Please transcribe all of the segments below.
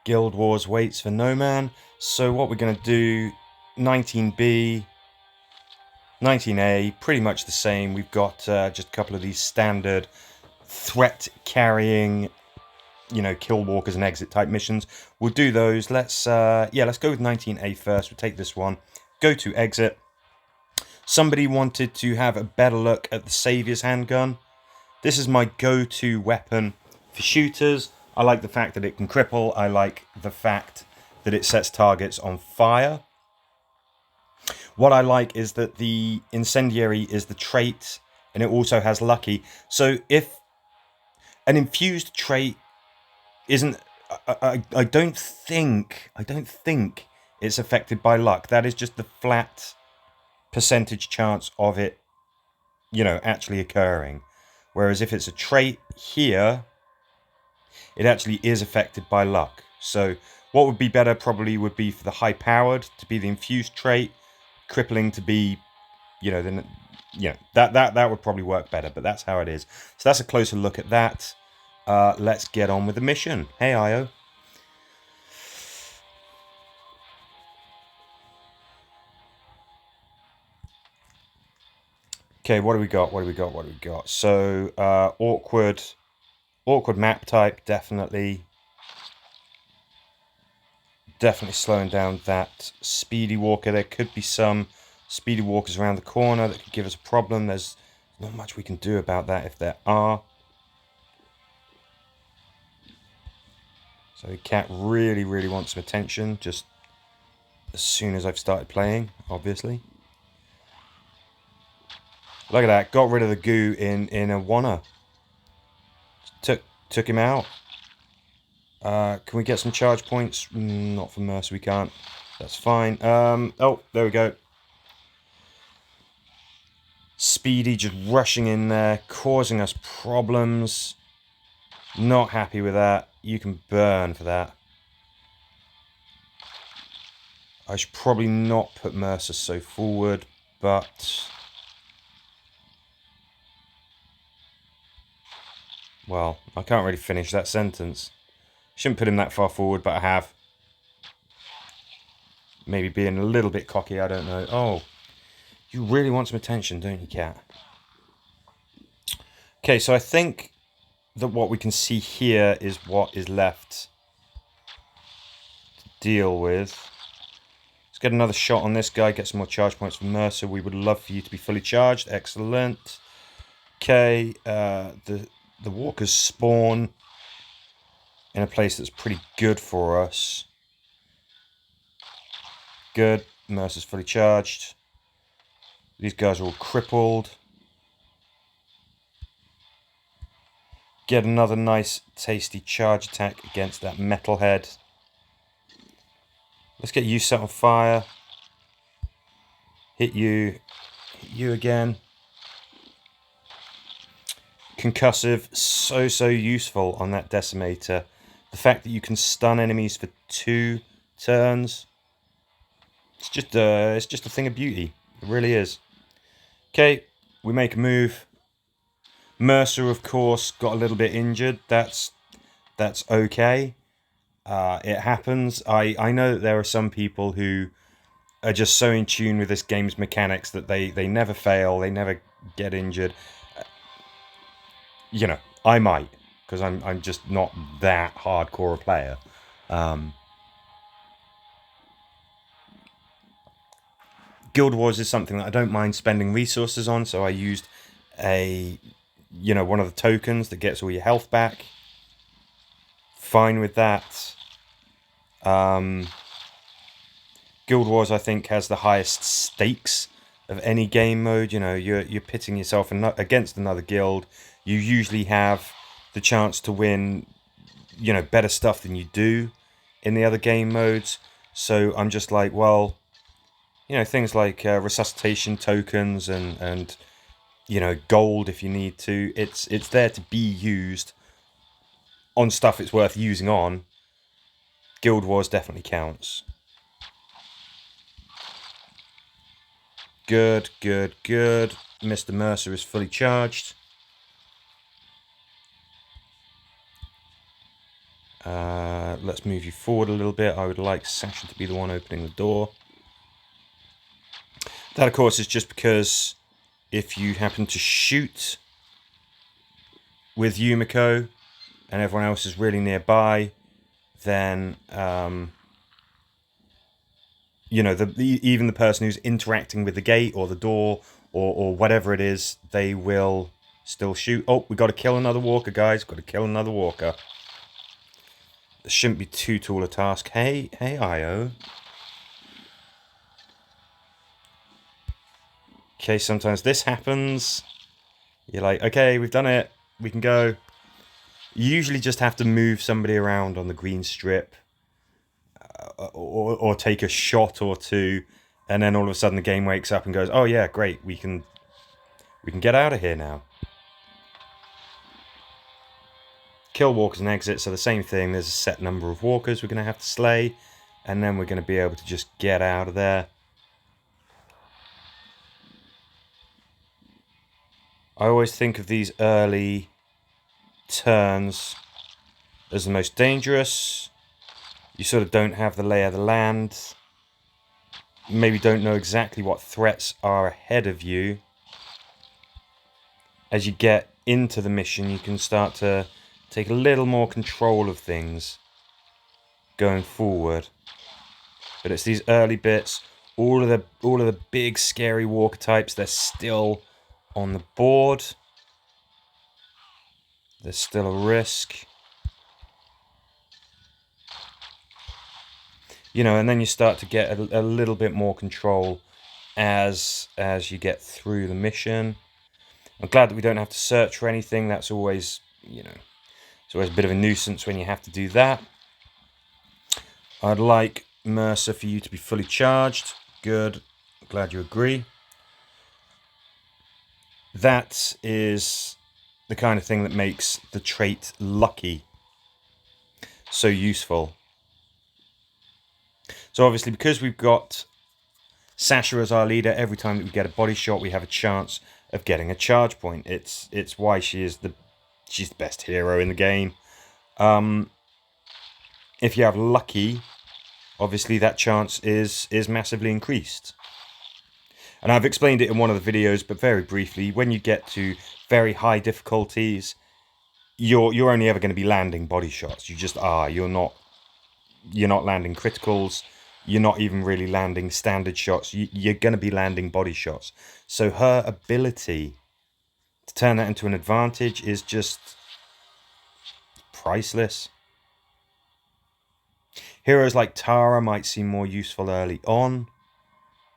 Guild Wars waits for no man. So what we're going to do, 19B, 19A, pretty much the same. We've got just a couple of these standard threat carrying, kill walkers and exit type missions. We'll do those. Let's go with 19A first. We'll take this one. Go to exit. Somebody wanted to have a better look at the Saviour's handgun. This is my go-to weapon for shooters. I like the fact that it can cripple. I like the fact that it sets targets on fire. What I like is that the incendiary is the trait, and it also has lucky. So if an infused trait isn't, I don't think it's affected by luck. That is just the flat percentage chance of it, actually occurring. Whereas if it's a trait here, it actually is affected by luck. So what would be better probably would be for the high powered to be the infused trait, crippling to be, that would probably work better, but that's how it is. So that's a closer look at that. Let's get on with the mission. Hey, Io. Okay, what do we got? So, awkward map type, definitely slowing down that speedy walker. There could be some speedy walkers around the corner that could give us a problem. There's not much we can do about that if there are. So the cat really wants some attention just as soon as I've started playing, obviously. Look at that, got rid of the goo in a wanna. Took him out. Can we get some charge points? Not for Mercer, we can't. That's fine. Oh, there we go. Speedy just rushing in there, causing us problems. Not happy with that. You can burn for that. I should probably not put Mercer so forward, but... well, I can't really finish that sentence. Shouldn't put him that far forward, but I have. Maybe being a little bit cocky, I don't know. Oh, you really want some attention, don't you, cat? Okay, so I think that what we can see here is what is left to deal with. Let's get another shot on this guy, get some more charge points for Mercer. We would love for you to be fully charged. Excellent. Okay, the walkers spawn in a place that's pretty good for us. Good. Mercer's fully charged. These guys are all crippled. Get another nice, tasty charge attack against that metalhead. Let's get you set on fire. Hit you again. Concussive, so useful on that decimator. The fact that you can stun enemies for 2 turns, it's just a thing of beauty. It really is. Okay, we make a move. Mercer, of course, got a little bit injured. That's okay. It happens. I know that there are some people who are just so in tune with this game's mechanics that they never fail, they never get injured. I might, because I'm just not that hardcore a player. Guild Wars is something that I don't mind spending resources on, so I used one of the tokens that gets all your health back. Fine with that. Guild Wars, I think, has the highest stakes of any game mode. You're pitting yourself against another guild. You usually have the chance to win, better stuff than you do in the other game modes. So I'm just like, well, things like resuscitation tokens and gold if you need to. It's there to be used on stuff it's worth using on. Guild Wars definitely counts. Good. Mr. Mercer is fully charged. Let's move you forward a little bit. I would like Sasha to be the one opening the door. That, of course, is just because if you happen to shoot with Yumko and everyone else is really nearby, then you know, even the person who's interacting with the gate or the door or whatever it is, they will still shoot. Oh, we got to kill another walker, guys. Got to kill another walker. It shouldn't be too tall a task. Hey, IO. Okay, sometimes this happens. You're like, okay, we've done it. We can go. You usually just have to move somebody around on the green strip. Or take a shot or two. And then all of a sudden the game wakes up and goes, oh yeah, great. We can get out of here now. Kill walkers and exits are the same thing. There's a set number of walkers we're going to have to slay. And then we're going to be able to just get out of there. I always think of these early turns as the most dangerous. You sort of don't have the lay of the land. Maybe don't know exactly what threats are ahead of you. As you get into the mission, you can start to take a little more control of things going forward. But it's these early bits. All of the big scary walker types, they're still on the board. There's still a risk. You know, and then you start to get a little bit more control as you get through the mission. I'm glad that we don't have to search for anything. That's always, you know, it's always a bit of a nuisance when you have to do that. I'd like Mercer for you to be fully charged. Good. Glad you agree. That is the kind of thing that makes the trait lucky so useful. So obviously, because we've got Sasha as our leader, every time that we get a body shot, we have a chance of getting a charge point. It's why she's the best hero in the game. If you have lucky, obviously that chance is massively increased. And I've explained it in one of the videos, but very briefly, when you get to very high difficulties, you're only ever going to be landing body shots. You just are. You're not landing criticals. You're not even really landing standard shots. You're going to be landing body shots. So her ability to turn that into an advantage is just priceless. Heroes like Tara might seem more useful early on.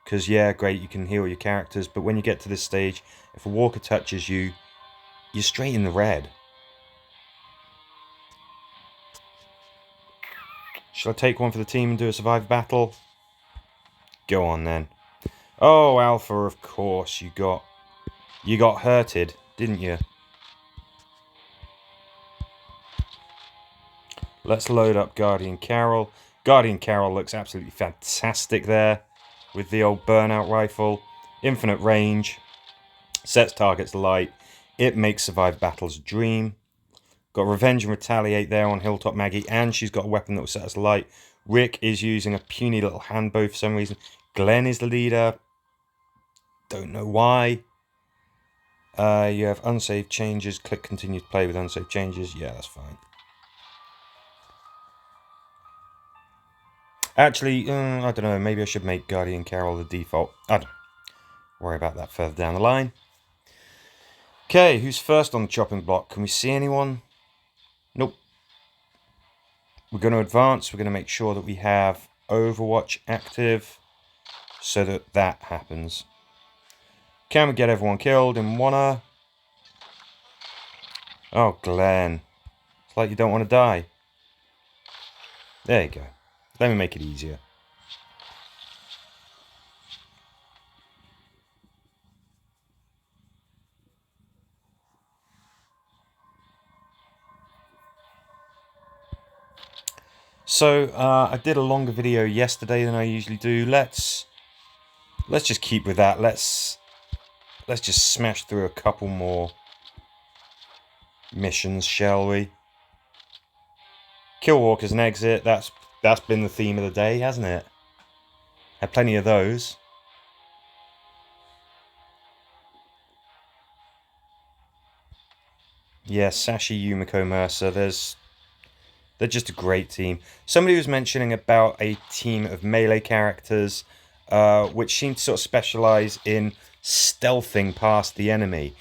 Because, yeah, great, you can heal your characters. But when you get to this stage, if a walker touches you, you're straight in the red. Shall I take one for the team and do a survive battle? Go on then. Oh, Alpha, of course, you got hurted, didn't you? Let's load up Guardian Carol. Guardian Carol looks absolutely fantastic there with the old burnout rifle. Infinite range. Sets targets light. It makes survive battles a dream. Got Revenge and Retaliate there on Hilltop Maggie, and she's got a weapon that will set us light. Rick is using a puny little handbow for some reason. Glenn is the leader. Don't know why. You have unsaved changes. Click continue to play with unsaved changes. Yeah, that's fine. Actually, I don't know. Maybe I should make Guardian Carol the default. I don't worry about that further down the line. Okay, who's first on the chopping block? Can we see anyone? Nope. We're going to advance. We're going to make sure that we have Overwatch active so that happens. Can we get everyone killed in one? Oh, Glenn. It's like you don't want to die. There you go. Let me make it easier. So, I did a longer video yesterday than I usually do. Let's just keep with that. Let's just smash through a couple more missions, shall we? Kill walkers and exit. That's been the theme of the day, hasn't it? Had plenty of those. Yeah, Sasha, Yumko, Mercer. They're just a great team. Somebody was mentioning about a team of melee characters, which seem to sort of specialize in stealthing past the enemy.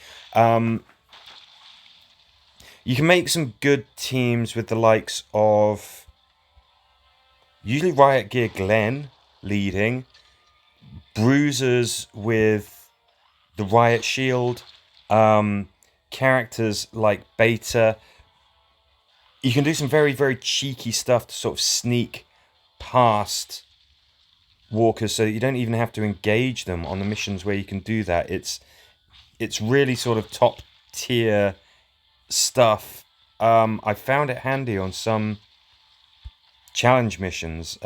You can make some good teams with the likes of usually Riot Gear Glenn leading, Bruisers with the Riot Shield, characters like Beta. You can do some very, very cheeky stuff to sort of sneak past walkers so that you don't even have to engage them on the missions where you can do that. It's really sort of top tier stuff. I found it handy on some challenge missions.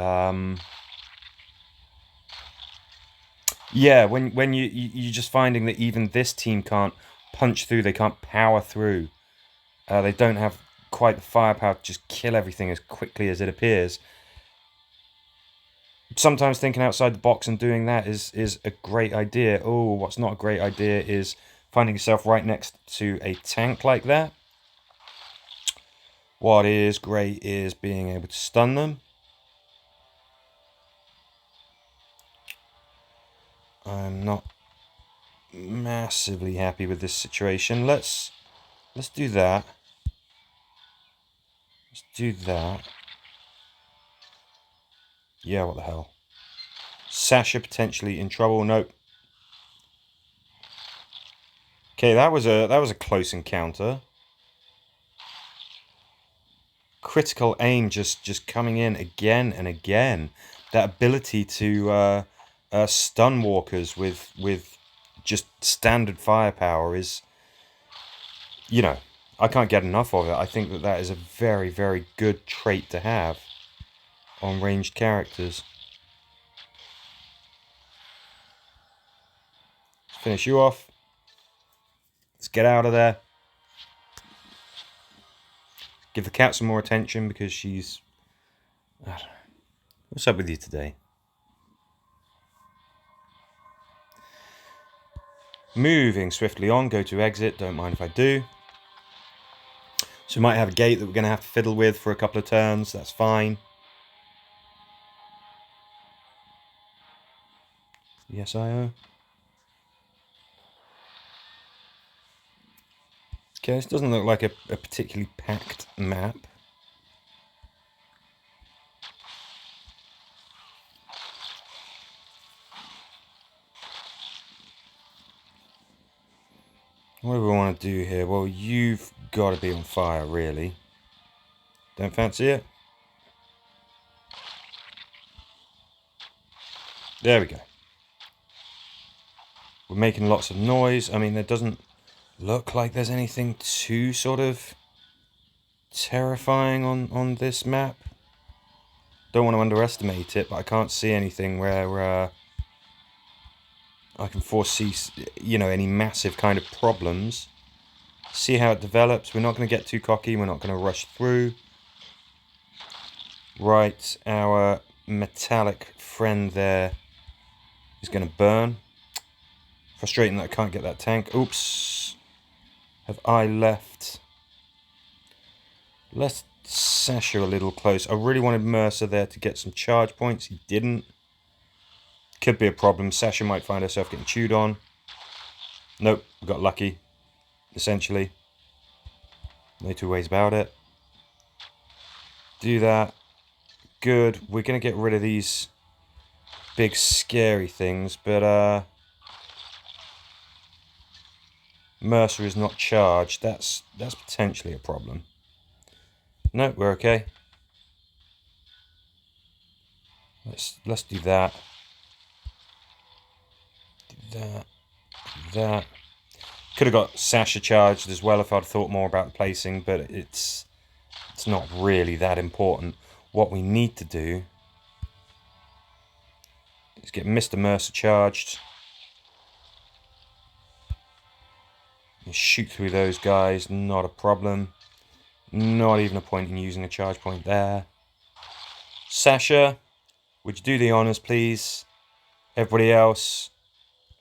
Yeah, when you're just finding that even this team can't punch through, they can't power through. They don't have quite the firepower to just kill everything as quickly as it appears. Sometimes thinking outside the box and doing that is a great idea. Oh, what's not a great idea is finding yourself right next to a tank like that. What is great is being able to stun them. I'm not massively happy with this situation. Let's do that. Let's do that. Yeah, what the hell? Sasha potentially in trouble. Nope. Okay, that was a close encounter. Critical aim just coming in again and again. That ability to stun walkers with just standard firepower is, you know, I can't get enough of it. I think that is a very, very good trait to have on ranged characters. Let's finish you off. Let's get out of there. Give the cat some more attention because she's... I don't know. What's up with you today? Moving swiftly on, go to exit, don't mind if I do. So we might have a gate that we're going to have to fiddle with for a couple of turns, that's fine. Yes, I. Okay, this doesn't look like a particularly packed map. What do we want to do here? Well, you've got to be on fire, really. Don't fancy it? There we go. We're making lots of noise. I mean, there doesn't look like there's anything too sort of terrifying on this map. Don't want to underestimate it, but I can't see anything where I can foresee, you know, any massive kind of problems. See how it develops. We're not going to get too cocky. We're not going to rush through. Right, our metallic friend there is going to burn. Frustrating that I can't get that tank. Oops. Have I left? Let's Sasha a little close. I really wanted Mercer there to get some charge points. He didn't. Could be a problem. Sasha might find herself getting chewed on. Nope, we got lucky. Essentially. No two ways about it. Do that. Good. We're going to get rid of these big scary things, but Mercer is not charged. That's potentially a problem. No, we're okay. Let's do that. Do that. Do that. Could have got Sasha charged as well if I'd thought more about the placing, but it's not really that important. What we need to do is get Mr. Mercer charged. And shoot through those guys, not a problem. Not even a point in using a charge point there. Sasha, would you do the honors, please? Everybody else,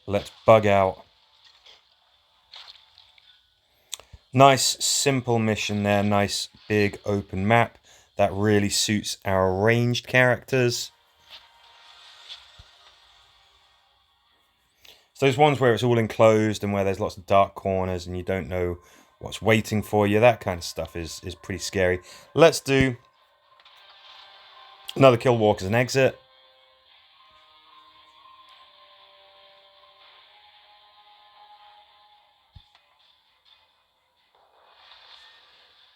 let's bug out. Nice, simple mission there. Nice, big, open map. That really suits our ranged characters. So those ones where it's all enclosed and where there's lots of dark corners and you don't know what's waiting for you, that kind of stuff is pretty scary. Let's do another kill walk as an exit.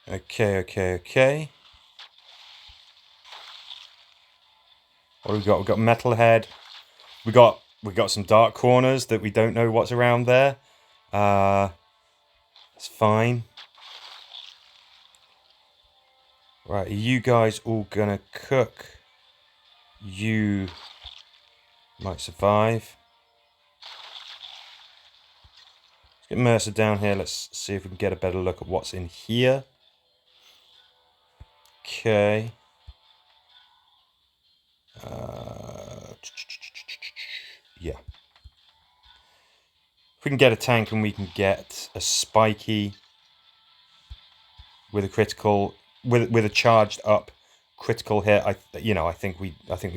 Okay. What have we got? We've got Metalhead. We got some dark corners that we don't know what's around there. It's fine. Right, are you guys all gonna cook? You might survive. Let's get Mercer down here. Let's see if we can get a better look at what's in here. Okay. Yeah. If we can get a tank and we can get a spiky with a critical, with a charged up critical hit, I think we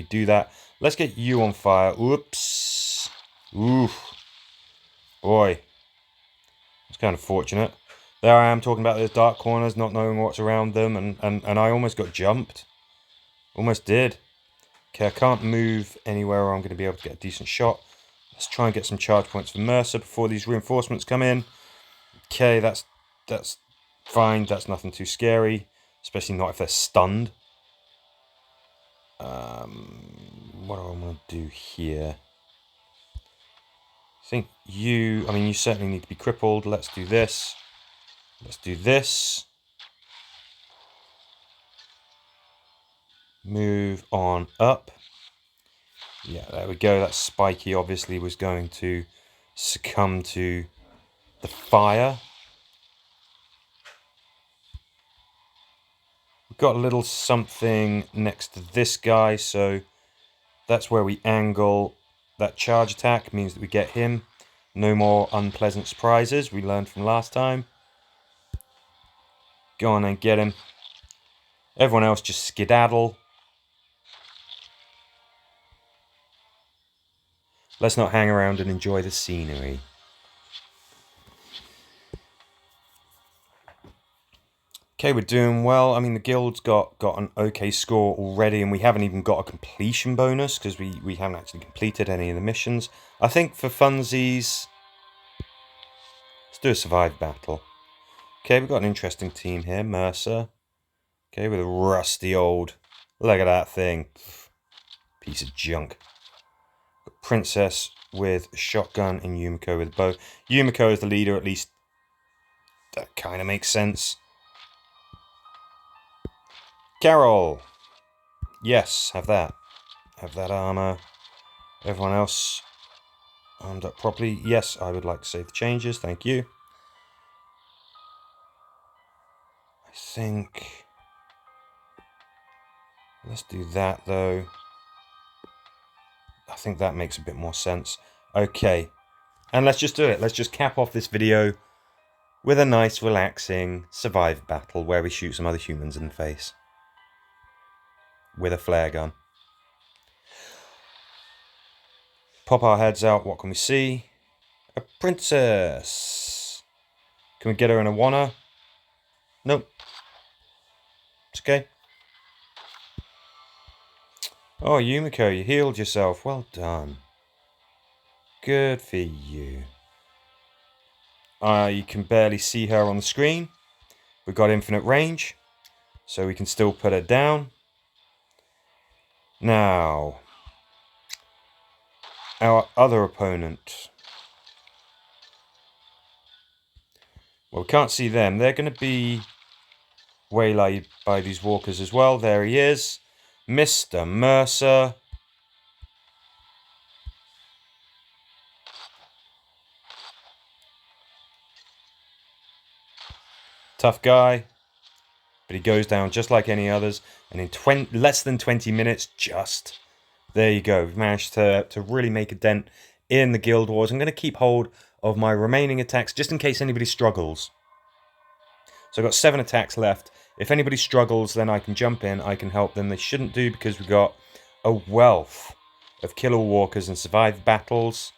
do that. Let's get you on fire. Oops. Oof. Boy. It's kind of fortunate. There I am talking about those dark corners, not knowing what's around them, and I almost got jumped. Almost did. Okay, I can't move anywhere where I'm going to be able to get a decent shot. Let's try and get some charge points for Mercer before these reinforcements come in. Okay, that's fine. That's nothing too scary, especially not if they're stunned. What do I want to do here? I think you certainly need to be crippled. Let's do this. Let's do this. Move on up. Yeah, there we go. That spiky obviously was going to succumb to the fire. We've got a little something next to this guy, so that's where we angle that charge attack. Means that we get him. No more unpleasant surprises. We learned from last time. Go on and get him. Everyone else just skedaddle. Let's not hang around and enjoy the scenery. Okay, we're doing well. I mean, the guild's got an okay score already, and we haven't even got a completion bonus because we haven't actually completed any of the missions. I think for funsies, let's do a survive battle. Okay, we've got an interesting team here. Mercer. Okay, with a rusty old... Look at that thing. Piece of junk. Princess with a shotgun and Yumko with a bow. Yumko is the leader, at least that kind of makes sense. Carol! Yes, have that. Have that armor. Everyone else armed up properly. Yes, I would like to save the changes. Thank you. I think... Let's do that, though. I think that makes a bit more sense. Okay. And let's just do it. Let's just cap off this video with a nice, relaxing survive battle where we shoot some other humans in the face. With a flare gun. Pop our heads out. What can we see? A princess. Can we get her in a wanna? Nope. It's okay. Oh, Yumiko, you healed yourself. Well done. Good for you. You can barely see her on the screen. We've got infinite range, so we can still put her down. Now, our other opponent. Well, we can't see them. They're going to be waylaid by these walkers as well. There he is. Mr. Mercer. Tough guy. but he goes down just like any others. And in less than 20 minutes, there you go. We've managed to really make a dent in the Guild Wars. I'm going to keep hold of my remaining attacks just in case anybody struggles. So I've got 7 attacks left. If anybody struggles, then I can jump in. I can help them. They shouldn't do because we've got a wealth of killer walkers and survive battles.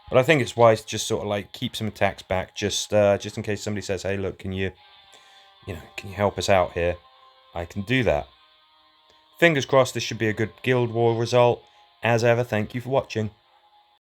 But I think it's wise to just sort of like keep some attacks back, just in case somebody says, "Hey, look, can you help us out here?" I can do that. Fingers crossed, this should be a good Guild War result. As ever, thank you for watching.